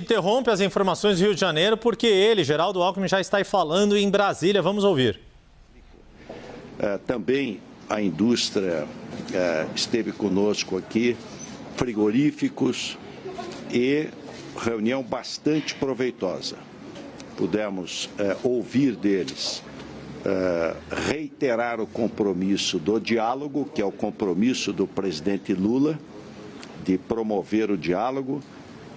interrompe as informações do Rio de Janeiro porque ele, Geraldo Alckmin, já está aí falando em Brasília. Vamos ouvir. Também a indústria esteve conosco aqui, frigoríficos, e reunião bastante proveitosa. Pudemos ouvir deles, reiterar o compromisso do diálogo, que é o compromisso do presidente Lula, de promover o diálogo,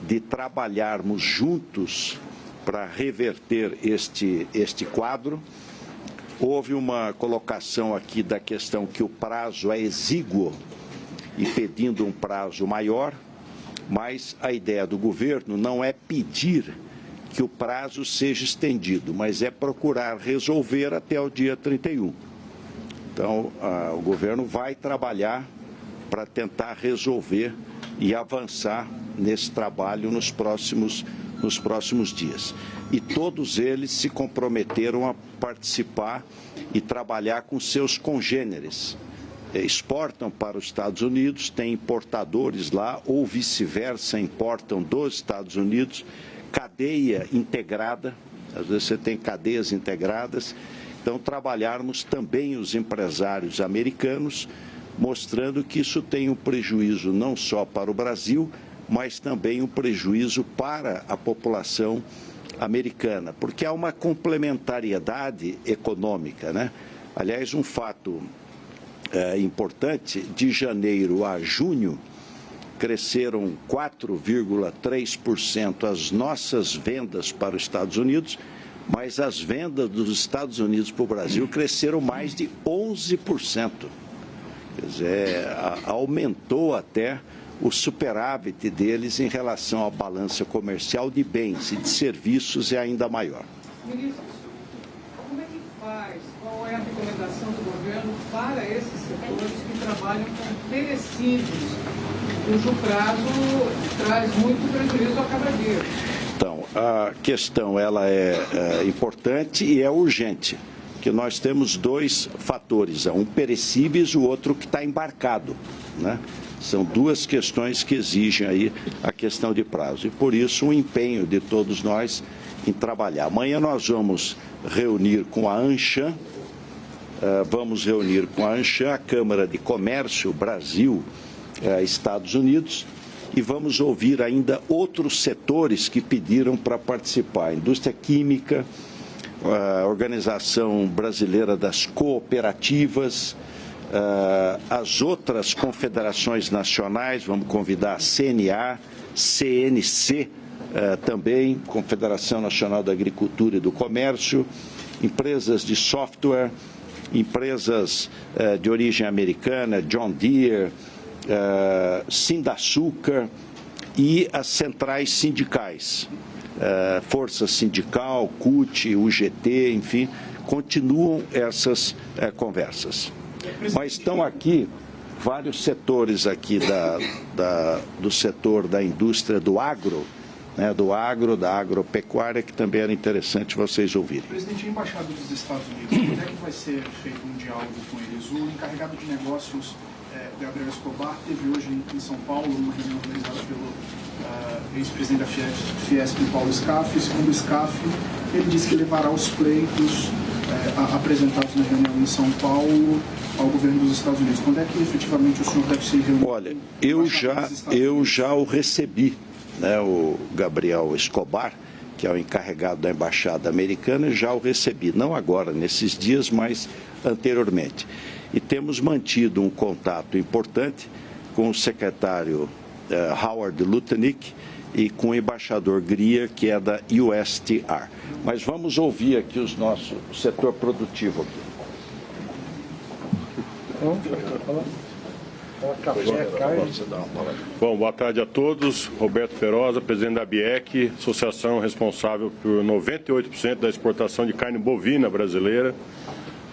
de trabalharmos juntos para reverter este quadro. Houve uma colocação aqui da questão que o prazo é exíguo e pedindo um prazo maior, mas a ideia do governo não é pedir que o prazo seja estendido, mas é procurar resolver até o dia 31. Então, o governo vai trabalhar para tentar resolver e avançar nesse trabalho nos próximos dias. E todos eles se comprometeram a participar e trabalhar com seus congêneres. Exportam para os Estados Unidos, tem importadores lá, ou vice-versa, importam dos Estados Unidos, cadeia integrada, às vezes você tem cadeias integradas. Então, trabalharmos também os empresários americanos, mostrando que isso tem um prejuízo não só para o Brasil, mas também um prejuízo para a população americana, porque há uma complementariedade econômica, né? Aliás, um fato importante, de janeiro a junho, cresceram 4,3% as nossas vendas para os Estados Unidos, mas as vendas dos Estados Unidos para o Brasil cresceram mais de 11%. Quer dizer, aumentou até o superávit deles em relação à balança comercial de bens e de serviços é ainda maior. Ministro, como é que faz? Qual é a recomendação do governo para esses setores que trabalham com perecíveis, cujo prazo traz muito prejuízo a cada dia? Então, a questão ela é importante e é urgente, que nós temos dois fatores, um perecíveis e o outro que está embarcado, né? São duas questões que exigem aí a questão de prazo. E por isso o empenho de todos nós em trabalhar. Amanhã nós vamos reunir com a ANCHAM, a Câmara de Comércio Brasil, Estados Unidos, e vamos ouvir ainda outros setores que pediram para participar. A indústria química, a Organização Brasileira das Cooperativas, as outras confederações nacionais, vamos convidar a CNA, CNC também, Confederação Nacional da Agricultura e do Comércio, empresas de software, empresas de origem americana, John Deere, Sindaçúcar e as centrais sindicais, Força Sindical, CUT, UGT, enfim, continuam essas conversas. Mas estão aqui vários setores aqui do setor da indústria do agro, né, da agropecuária, que também era interessante vocês ouvirem. Presidente, a Embaixada dos Estados Unidos, quando é que vai ser feito um diálogo com eles? O encarregado de negócios, Gabriel Escobar, teve hoje em São Paulo uma reunião organizada pelo ex-presidente da Fiesp, Paulo Scaff. Segundo o Scaff, ele disse que levará os pleitos apresentados na reunião em São Paulo ao governo dos Estados Unidos. Quando é que efetivamente o senhor deve se reunir? Olha, eu já o recebi, né, o Gabriel Escobar, que é o encarregado da Embaixada Americana, já o recebi, não agora, nesses dias, mas anteriormente. E temos mantido um contato importante com o secretário Howard Lutnick e com o embaixador Greer, que é da USTR. Mas vamos ouvir aqui o setor produtivo aqui. Bom, boa tarde a todos. Roberto Feroza, presidente da ABIEC, associação responsável por 98% da exportação de carne bovina brasileira.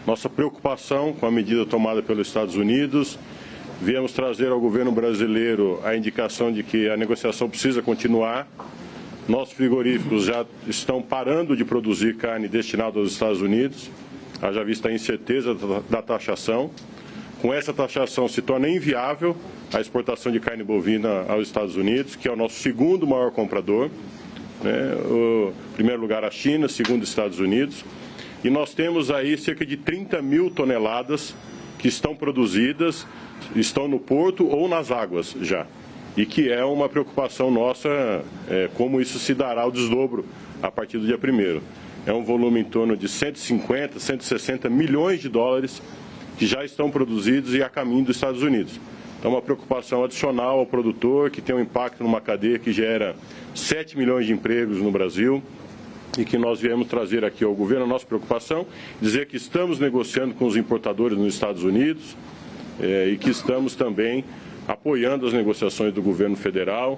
Nossa preocupação com a medida tomada pelos Estados Unidos, viemos trazer ao governo brasileiro a indicação de que a negociação precisa continuar. Nossos frigoríficos já estão parando de produzir carne destinada aos Estados Unidos, haja vista a incerteza da taxação. Com essa taxação se torna inviável a exportação de carne bovina aos Estados Unidos, que é o nosso segundo maior comprador. né? Em primeiro lugar a China, segundo os Estados Unidos. E nós temos aí cerca de 30 mil toneladas que estão produzidas, estão no porto ou nas águas já. E que é uma preocupação nossa, como isso se dará o desdobro a partir do dia 1º. É um volume em torno de 150, 160 milhões de dólares que já estão produzidos e a caminho dos Estados Unidos. Então, uma preocupação adicional ao produtor, que tem um impacto numa cadeia que gera 7 milhões de empregos no Brasil e que nós viemos trazer aqui ao governo a nossa preocupação, dizer que estamos negociando com os importadores nos Estados Unidos e que estamos também apoiando as negociações do governo federal,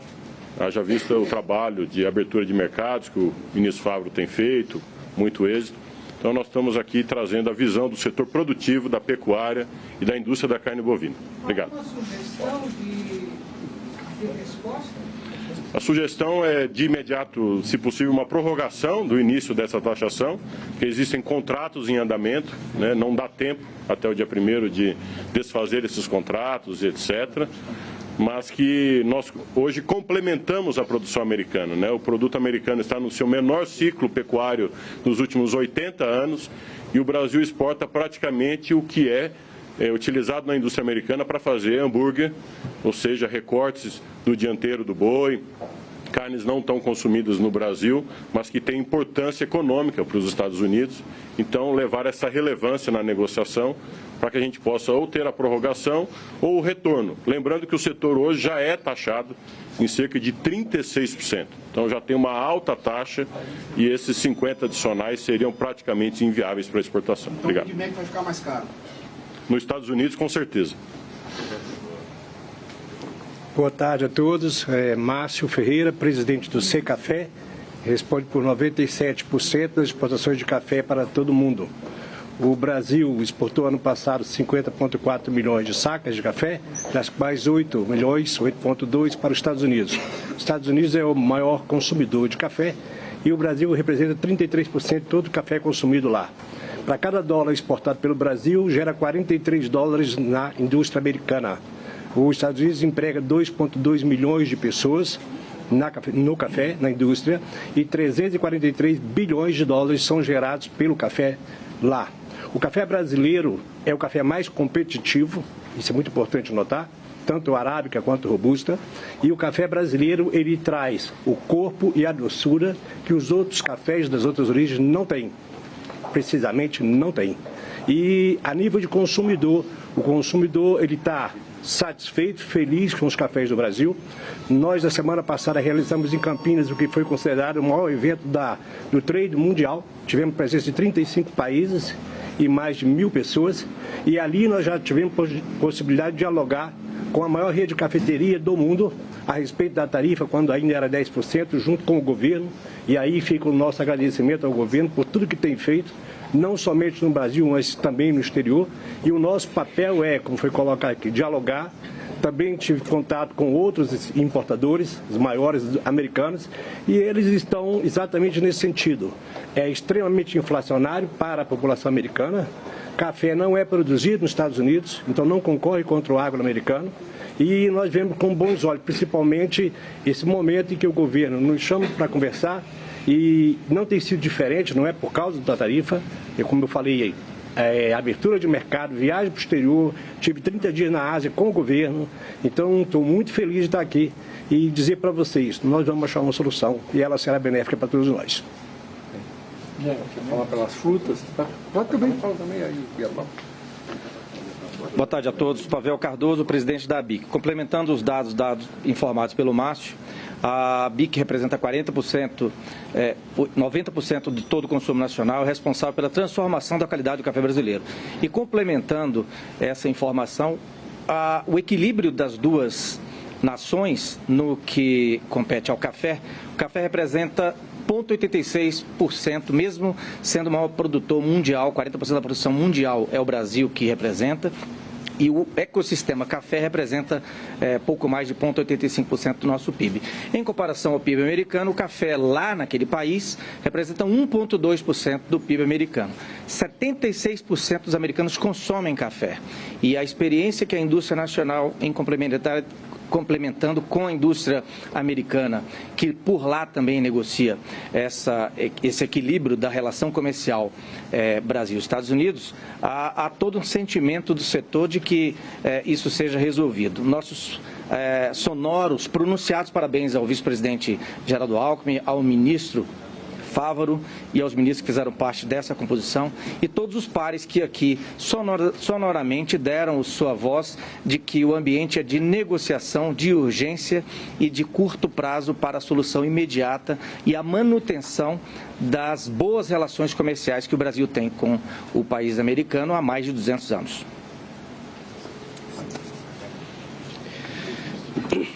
haja vista o trabalho de abertura de mercados que o ministro Favro tem feito, muito êxito. Então, nós estamos aqui trazendo a visão do setor produtivo, da pecuária e da indústria da carne bovina. Obrigado. Uma sugestão de resposta? A sugestão é, de imediato, se possível, uma prorrogação do início dessa taxação, porque existem contratos em andamento, né? Não dá tempo até o dia 1º de desfazer esses contratos, etc., mas que nós hoje complementamos a produção americana, né? O produto americano está no seu menor ciclo pecuário nos últimos 80 anos e o Brasil exporta praticamente o que é utilizado na indústria americana para fazer hambúrguer, ou seja, recortes do dianteiro do boi, carnes não tão consumidas no Brasil, mas que têm importância econômica para os Estados Unidos. Então, levar essa relevância na negociação para que a gente possa ou ter a prorrogação ou o retorno. Lembrando que o setor hoje já é taxado em cerca de 36%. Então, já tem uma alta taxa e esses 50 adicionais seriam praticamente inviáveis para a exportação. Então, obrigado. O Big Mac vai ficar mais caro? Nos Estados Unidos, com certeza. Boa tarde a todos. Márcio Ferreira, presidente do Secafé, responde por 97% das exportações de café para todo o mundo. O Brasil exportou ano passado 50,4 milhões de sacas de café, das quais 8 milhões, 8,2 para os Estados Unidos. Os Estados Unidos é o maior consumidor de café e o Brasil representa 33% de todo o café consumido lá. Para cada dólar exportado pelo Brasil, gera 43 dólares na indústria americana. Os Estados Unidos emprega 2,2 milhões de pessoas no café, na indústria, e 343 bilhões de dólares são gerados pelo café lá. O café brasileiro é o café mais competitivo, isso é muito importante notar, tanto o arábica quanto o robusta, e o café brasileiro ele traz o corpo e a doçura que os outros cafés das outras origens não têm. Precisamente não tem. E a nível de consumidor, o consumidor ele está satisfeito, feliz com os cafés do Brasil. Nós, na semana passada, realizamos em Campinas o que foi considerado o maior evento do trade mundial. Tivemos presença de 35 países e mais de 1.000 pessoas. E ali nós já tivemos possibilidade de dialogar com a maior rede de cafeteria do mundo a respeito da tarifa, quando ainda era 10%, junto com o governo. E aí fica o nosso agradecimento ao governo por tudo que tem feito, não somente no Brasil, mas também no exterior. E o nosso papel é, como foi colocado aqui, dialogar. Também tive contato com outros importadores, os maiores americanos, e eles estão exatamente nesse sentido. É extremamente inflacionário para a população americana. Café não é produzido nos Estados Unidos, então não concorre contra o agro americano. E nós vemos com bons olhos, principalmente esse momento em que o governo nos chama para conversar e não tem sido diferente, não é por causa da tarifa, como eu falei aí, abertura de mercado, viagem para o exterior, tive 30 dias na Ásia com o governo, então estou muito feliz de estar aqui e dizer para vocês, nós vamos achar uma solução e ela será benéfica para todos nós. Falar pelas frutas, pode também falar também aí, Boa tarde a todos. Pavel Cardoso, presidente da ABIC. Complementando os dados informados pelo Márcio, a ABIC representa 40%, 90% de todo o consumo nacional, é responsável pela transformação da qualidade do café brasileiro. E complementando essa informação, o equilíbrio das duas nações no que compete ao café, o café representa 0,86%, mesmo sendo o maior produtor mundial, 40% da produção mundial é o Brasil que representa, e o ecossistema café representa pouco mais de 0,85% do nosso PIB. Em comparação ao PIB americano, o café lá naquele país representa 1,2% do PIB americano. 76% dos americanos consomem café, e a experiência que a indústria nacional em complementar complementando com a indústria americana, que por lá também negocia esse equilíbrio da relação comercial Brasil-Estados Unidos, há todo um sentimento do setor de que isso seja resolvido. Nossos sonoros, pronunciados parabéns ao vice-presidente Geraldo Alckmin, ao ministro Fávaro e aos ministros que fizeram parte dessa composição e todos os pares que aqui sonoramente deram sua voz de que o ambiente é de negociação, de urgência e de curto prazo para a solução imediata e a manutenção das boas relações comerciais que o Brasil tem com o país americano há mais de 200 anos.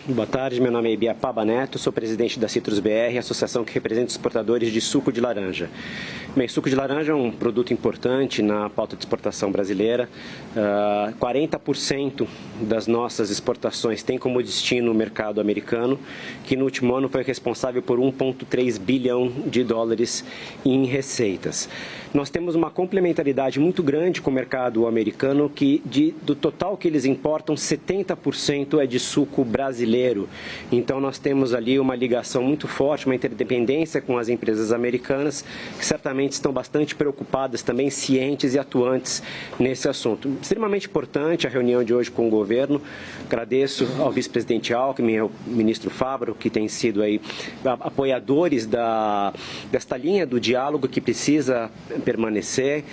Boa tarde, meu nome é Ibiapaba Neto, sou presidente da Citrus BR, associação que representa exportadores de suco de laranja. Bem, suco de laranja é um produto importante na pauta de exportação brasileira. 40% das nossas exportações tem como destino o mercado americano, que no último ano foi responsável por 1,3 bilhão de dólares em receitas. Nós temos uma complementaridade muito grande com o mercado americano, que do total que eles importam, 70% é de suco brasileiro. Então nós temos ali uma ligação muito forte, uma interdependência com as empresas americanas, que certamente estão bastante preocupadas, também cientes e atuantes nesse assunto. Extremamente importante a reunião de hoje com o governo. Agradeço ao vice-presidente Alckmin, ao ministro Fávaro, que têm sido aí apoiadores desta linha do diálogo que precisa permanecer.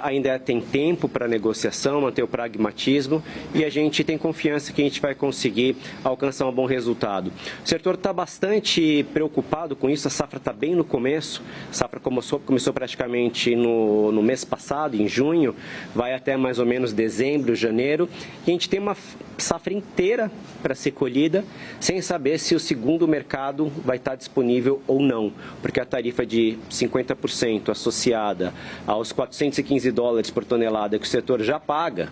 Ainda tem tempo para negociação, manter o pragmatismo e a gente tem confiança que a gente vai conseguir alcançar um bom resultado. O setor está bastante preocupado com isso, a safra está bem no começo, a safra começou praticamente no mês passado, em junho, vai até mais ou menos dezembro, janeiro, e a gente tem uma safra inteira para ser colhida, sem saber se o segundo mercado vai estar disponível ou não, porque a tarifa de 50% associada aos 415 dólares por tonelada que o setor já paga,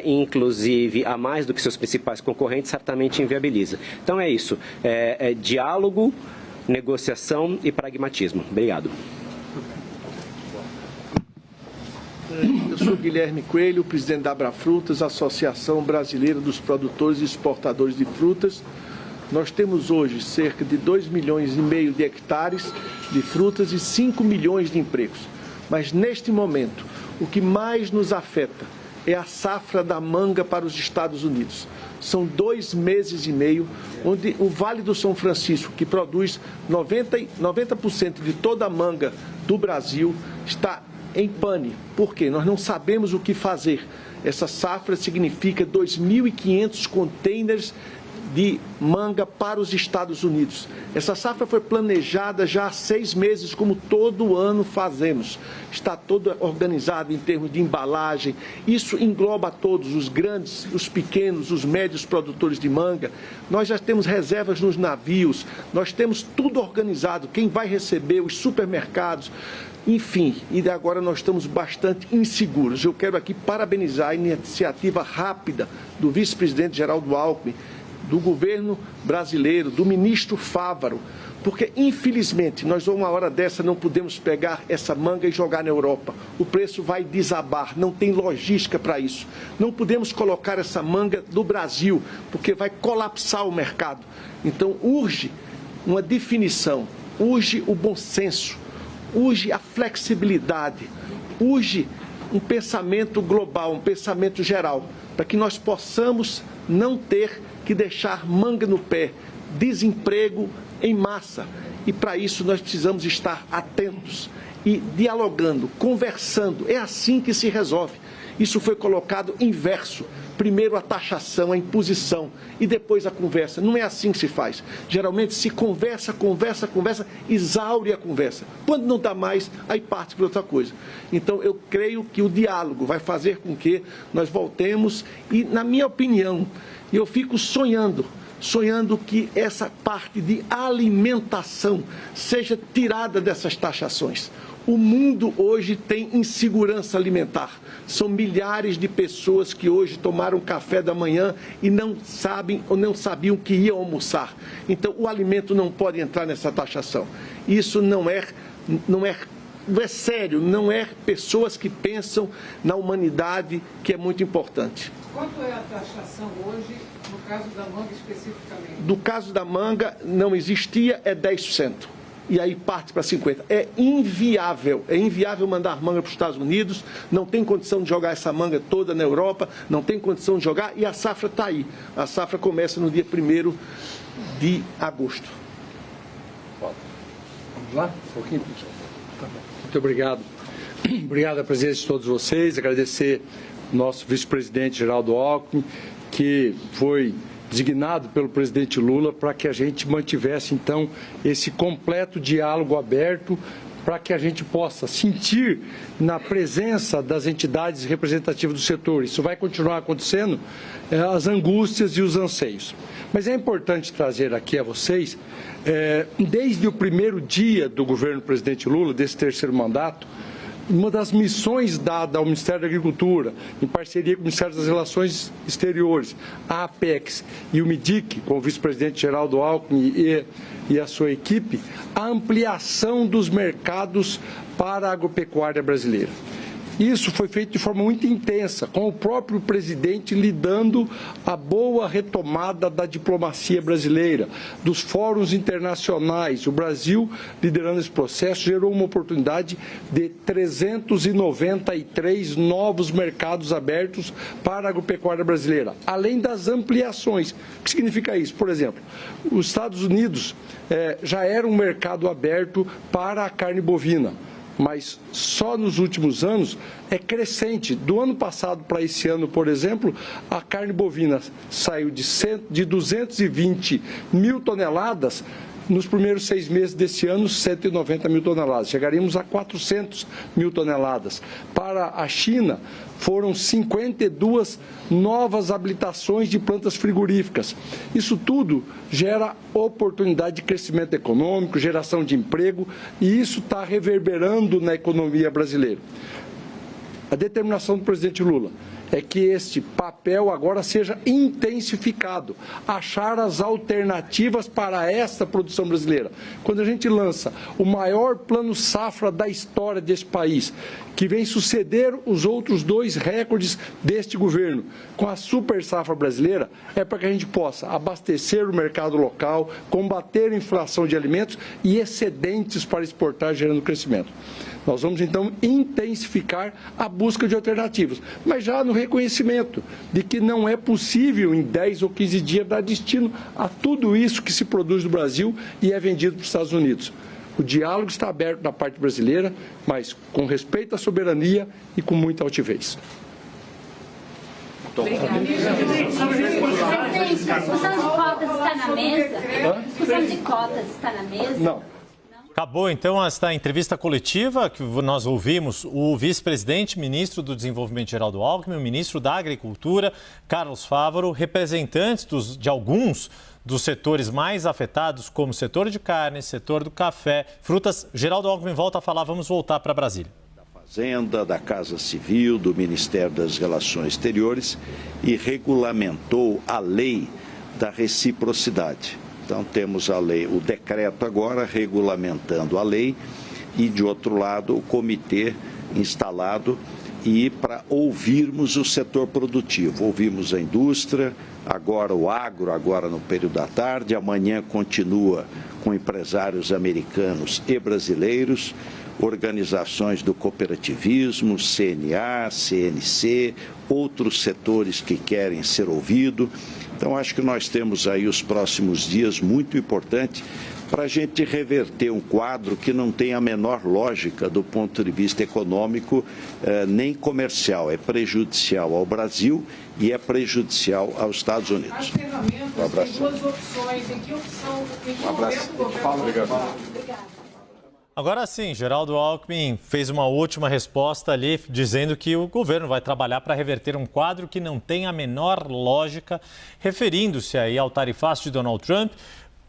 inclusive a mais do que seus principais concorrentes, certamente inviabiliza. Então é isso, diálogo, negociação e pragmatismo. Obrigado. Eu sou Guilherme Coelho, presidente da Abrafrutas, Associação Brasileira dos Produtores e Exportadores de Frutas. Nós temos hoje cerca de 2,5 milhões de hectares de frutas e 5 milhões de empregos. Mas neste momento, o que mais nos afeta é a safra da manga para os Estados Unidos. São 2 meses e meio, onde o Vale do São Francisco, que produz 90% de toda a manga do Brasil, está em pane. Por quê? Nós não sabemos o que fazer. Essa safra significa 2.500 containers de manga para os Estados Unidos. Essa safra foi planejada já há 6 meses, como todo ano fazemos. Está todo organizado em termos de embalagem. Isso engloba todos, os grandes, os pequenos, os médios produtores de manga. Nós já temos reservas nos navios, nós temos tudo organizado. Quem vai receber, os supermercados. Enfim, e agora nós estamos bastante inseguros. Eu quero aqui parabenizar a iniciativa rápida do vice-presidente Geraldo Alckmin, do governo brasileiro, do ministro Fávaro, porque infelizmente nós uma hora dessa não podemos pegar essa manga e jogar na Europa. O preço vai desabar, não tem logística para isso. Não podemos colocar essa manga no Brasil, porque vai colapsar o mercado. Então urge uma definição, urge o bom senso, urge a flexibilidade, urge um pensamento global, um pensamento geral, para que nós possamos não ter que deixar manga no pé, desemprego em massa. E para isso nós precisamos estar atentos e dialogando, conversando. É assim que se resolve. Isso foi colocado inverso. Primeiro a taxação, a imposição e depois a conversa. Não é assim que se faz. Geralmente se conversa, exaure a conversa. Quando não dá mais, aí parte para outra coisa. Então eu creio que o diálogo vai fazer com que nós voltemos e, na minha opinião, eu fico sonhando que essa parte de alimentação seja tirada dessas taxações. O mundo hoje tem insegurança alimentar. São milhares de pessoas que hoje tomaram café da manhã e não sabem ou não sabiam que iam almoçar. Então o alimento não pode entrar nessa taxação. Isso não é é sério, não é pessoas que pensam na humanidade, que é muito importante. Quanto é a taxação hoje, no caso da manga especificamente? No caso da manga, não existia, é 10%. E aí parte para 50%. É inviável mandar manga para os Estados Unidos, não tem condição de jogar essa manga toda na Europa, não tem condição de jogar, e a safra está aí. A safra começa no dia 1º de agosto. Vamos lá? Um pouquinho, pessoal. Tá bom. Muito obrigado. Obrigado à presença de todos vocês, agradecer ao nosso vice-presidente Geraldo Alckmin, que foi designado pelo presidente Lula para que a gente mantivesse, então, esse completo diálogo aberto, para que a gente possa sentir na presença das entidades representativas do setor. Isso vai continuar acontecendo, as angústias e os anseios. Mas é importante trazer aqui a vocês, desde o primeiro dia do governo do presidente Lula, desse terceiro mandato, uma das missões dada ao Ministério da Agricultura, em parceria com o Ministério das Relações Exteriores, a Apex e o MIDIC, com o vice-presidente Geraldo Alckmin e a sua equipe, a ampliação dos mercados para a agropecuária brasileira. Isso foi feito de forma muito intensa, com o próprio presidente lidando a boa retomada da diplomacia brasileira, dos fóruns internacionais. O Brasil, liderando esse processo, gerou uma oportunidade de 393 novos mercados abertos para a agropecuária brasileira, além das ampliações. O que significa isso? Por exemplo, os Estados Unidos já era um mercado aberto para a carne bovina, mas só nos últimos anos é crescente. Do ano passado para esse ano, por exemplo, a carne bovina saiu de 220 mil toneladas, nos primeiros 6 meses desse ano, 190 mil toneladas. Chegaríamos a 400 mil toneladas. Para a China, foram 52 novas habilitações de plantas frigoríficas. Isso tudo gera oportunidade de crescimento econômico, geração de emprego, e isso está reverberando na economia brasileira. A determinação do presidente Lula é que este papel agora seja intensificado, achar as alternativas para esta produção brasileira. Quando a gente lança o maior plano safra da história desse país, que vem suceder os outros 2 recordes deste governo, com a super safra brasileira, é para que a gente possa abastecer o mercado local, combater a inflação de alimentos e excedentes para exportar, gerando crescimento. Nós vamos, então, intensificar a busca de alternativas, mas já no reconhecimento de que não é possível, em 10 ou 15 dias, dar destino a tudo isso que se produz no Brasil e é vendido para os Estados Unidos. O diálogo está aberto da parte brasileira, mas com respeito à soberania e com muita altivez. Obrigada. Discussão de cotas está na mesa? Discussão de cotas está na mesa? Não. Acabou, então, esta entrevista coletiva que nós ouvimos o vice-presidente, ministro do Desenvolvimento Geraldo Alckmin, o ministro da Agricultura, Carlos Fávaro, representantes de alguns dos setores mais afetados, como o setor de carne, setor do café, frutas. Geraldo Alckmin volta a falar, vamos voltar para Brasília. Da Fazenda, da Casa Civil, do Ministério das Relações Exteriores e regulamentou a lei da reciprocidade. Então, temos a lei, o decreto agora regulamentando a lei e, de outro lado, o comitê instalado e para ouvirmos o setor produtivo. Ouvimos a indústria, agora o agro, agora no período da tarde, amanhã continua com empresários americanos e brasileiros, organizações do cooperativismo, CNA, CNC, outros setores que querem ser ouvidos. Então, acho que nós temos aí os próximos dias muito importantes para a gente reverter um quadro que não tem a menor lógica do ponto de vista econômico nem comercial. É prejudicial ao Brasil e é prejudicial aos Estados Unidos. As ferramentas têm 2 opções. Em que opção, em que momento o governo vai? Obrigada. Agora sim, Geraldo Alckmin fez uma última resposta ali, dizendo que o governo vai trabalhar para reverter um quadro que não tem a menor lógica, referindo-se aí ao tarifaço de Donald Trump,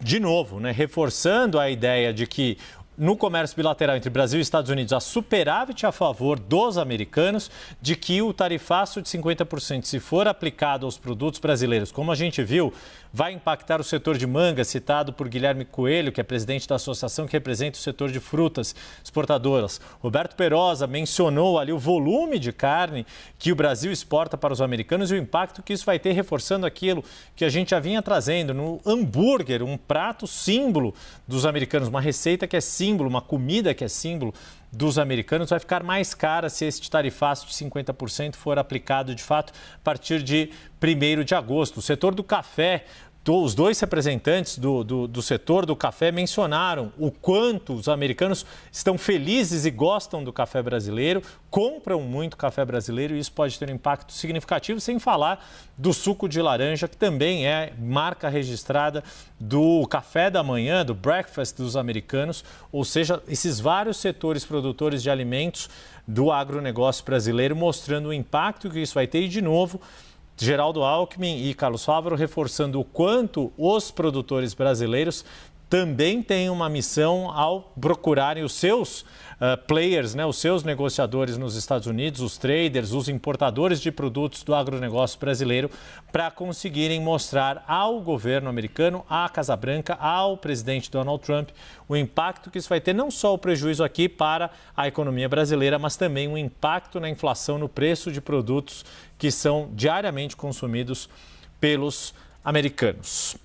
de novo, né, reforçando a ideia de que no comércio bilateral entre Brasil e Estados Unidos há superávit a favor dos americanos, de que o tarifaço de 50%, se for aplicado aos produtos brasileiros, como a gente viu, vai impactar o setor de manga, citado por Guilherme Coelho, que é presidente da associação que representa o setor de frutas exportadoras. Roberto Perosa mencionou ali o volume de carne que o Brasil exporta para os americanos e o impacto que isso vai ter, reforçando aquilo que a gente já vinha trazendo no hambúrguer, um prato símbolo dos americanos, uma receita que é símbolo, uma comida que é símbolo dos americanos, vai ficar mais cara se este tarifaço de 50% for aplicado de fato a partir de 1º de agosto. O setor do café, os dois representantes do setor do café mencionaram o quanto os americanos estão felizes e gostam do café brasileiro, compram muito café brasileiro e isso pode ter um impacto significativo, sem falar do suco de laranja, que também é marca registrada do café da manhã, do breakfast dos americanos, ou seja, esses vários setores produtores de alimentos do agronegócio brasileiro mostrando o impacto que isso vai ter e, de novo, Geraldo Alckmin e Carlos Fávaro reforçando o quanto os produtores brasileiros também têm uma missão ao procurarem os seus players, né, os seus negociadores nos Estados Unidos, os traders, os importadores de produtos do agronegócio brasileiro, para conseguirem mostrar ao governo americano, à Casa Branca, ao presidente Donald Trump, o impacto que isso vai ter, não só o prejuízo aqui para a economia brasileira, mas também o impacto na inflação, no preço de produtos que são diariamente consumidos pelos americanos.